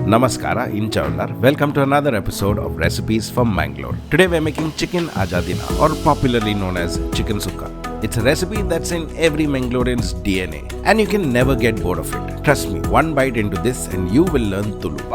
Namaskara, Inchaullar. Welcome to another episode of Recipes from Mangalore. Today we're making chicken ajadina, or popularly known as chicken sukka. It's a recipe that's in every Mangalorean's DNA, and you can never get bored of it. Trust me, one bite into this and you will learn Tulu.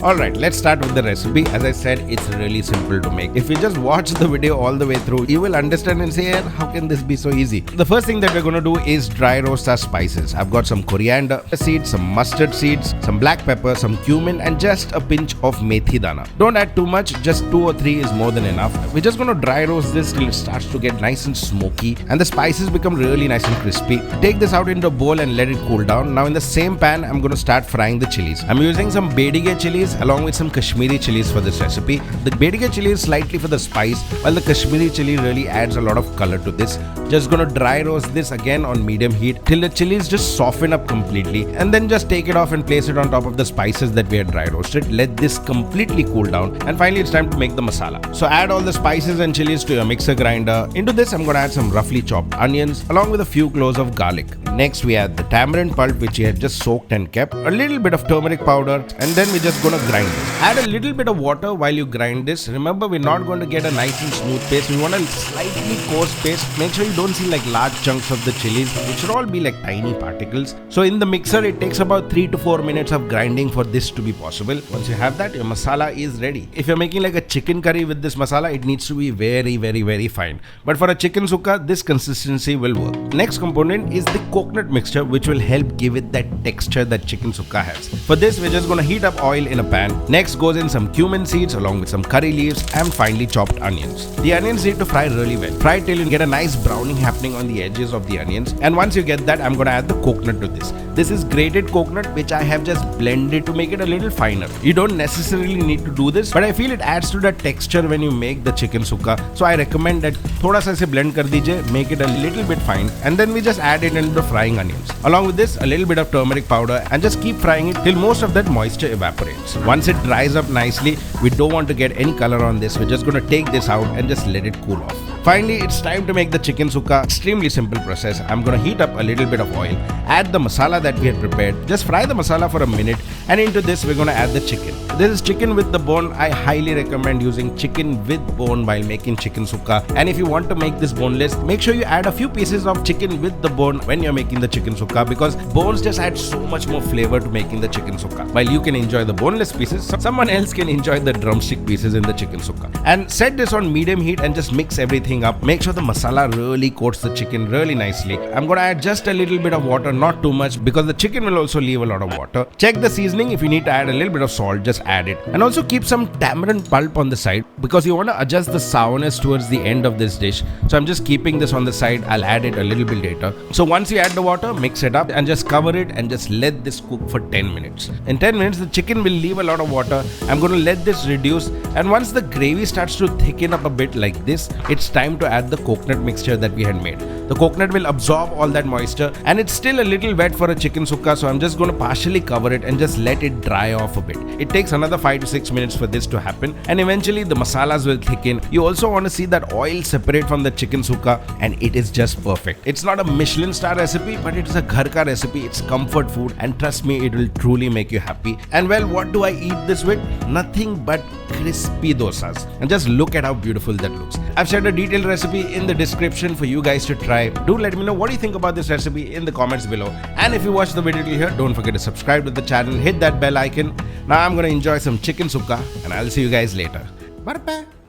Alright, let's start with the recipe. As I said, it's really simple to make. If you just watch the video all the way through, you will understand and say, "Yeah, how can this be so easy?" The first thing that we're going to do is dry roast our spices. I've got some coriander seeds, some mustard seeds, some black pepper, some cumin, and just a pinch of methi dana. Don't add too much, just 2 or 3 is more than enough. We're just going to dry roast this till it starts to get nice and smoky and the spices become really nice and crispy. Take this out into a bowl and let it cool down. Now in the same pan, I'm going to start frying the chilies. I'm using some Bedgi Chillies along with some Kashmiri chilies for this recipe. The Bedgi chilli is slightly for the spice, while the Kashmiri chili really adds a lot of color to this. Just gonna dry roast this again on medium heat till the chilies just soften up completely, and then just take it off and place it on top of the spices that we had dry roasted. Let this completely cool down, and finally it's time to make the masala. So add all the spices and chilies to your mixer grinder. Into this I'm gonna add some roughly chopped onions along with a few cloves of garlic. Next we add the tamarind pulp which we had just soaked and kept, a little bit of turmeric powder, and then we're just gonna grind it. Add a little bit of water while you grind this. Remember, we're not going to get a nice and smooth paste. We want a slightly coarse paste. Make sure you don't see like large chunks of the chilies. It should all be like tiny particles. So in the mixer, it takes about 3 to 4 minutes of grinding for this to be possible. Once you have that, your masala is ready. If you're making like a chicken curry with this masala, it needs to be very fine. But for a chicken sukka, this consistency will work. Next component is the coconut mixture, which will help give it that texture that chicken sukka has. For this, we're just going to heat up oil in a pan. Next goes in some cumin seeds along with some curry leaves and finely chopped onions. The onions need to fry really well. Fry till you get a nice browning happening on the edges of the onions. And once you get that, I'm going to add the coconut to this. This is grated coconut which I have just blended to make it a little finer. You don't necessarily need to do this, but I feel it adds to the texture when you make the chicken sukka. So I recommend that thoda sa se blend kar dijiye, make it a little bit fine, and then we just add it into the frying onions. Along with this, a little bit of turmeric powder, and just keep frying it till most of that moisture evaporates. Once it dries up nicely, we don't want to get any color on this. We're just going to take this out and just let it cool off. Finally, it's time to make the chicken sukka. Extremely simple process. I'm going to heat up a little bit of oil, add the masala that we had prepared, just fry the masala for a minute, and into this we're going to add the chicken. This is chicken with the bone. I highly recommend using chicken with bone while making chicken sukka. And if you want to make this boneless, make sure you add a few pieces of chicken with the bone when you're making the chicken sukka, because bones just add so much more flavor to making the chicken sukka. While you can enjoy the boneless pieces, someone else can enjoy the drumstick pieces in the chicken sukka. And set this on medium heat and just mix everything up. Make sure the masala really coats the chicken really nicely. I'm going to add just a little bit of water, not too much, because the chicken will also leave a lot of water. Check the seasoning. If you need to add a little bit of salt, just add it. And also keep some tamarind pulp on the side, because you want to adjust the sourness towards the end of this dish. So I'm just keeping this on the side. I'll add it a little bit later. So once you add the water, mix it up and just cover it and just let this cook for 10 minutes. In 10 minutes, the chicken will leave a lot of water. I'm going to let this reduce, and once the gravy starts to thicken up a bit like this, it's time to add the coconut mixture that we had made. The coconut will absorb all that moisture, and it's still a little wet for a chicken sukka, so I'm just going to partially cover it and just let it dry off a bit. It takes another 5 to 6 minutes for this to happen, and eventually the masalas will thicken. You also want to see that oil separate from the chicken sukka, and it is just perfect. It's not a Michelin star recipe, but it is a ghar ka recipe. It's comfort food, and trust me, it will truly make you happy. And well, what do I eat this with? Nothing but crispy dosas. And just look at how beautiful that looks. I've shared a detailed recipe in the description for you guys to try. Do let me know what you think about this recipe in the comments below. And if you watched the video till here, don't forget to subscribe to the channel, hit that bell icon. Now I'm going to enjoy some chicken sukka, and I'll see you guys later. Bye bye.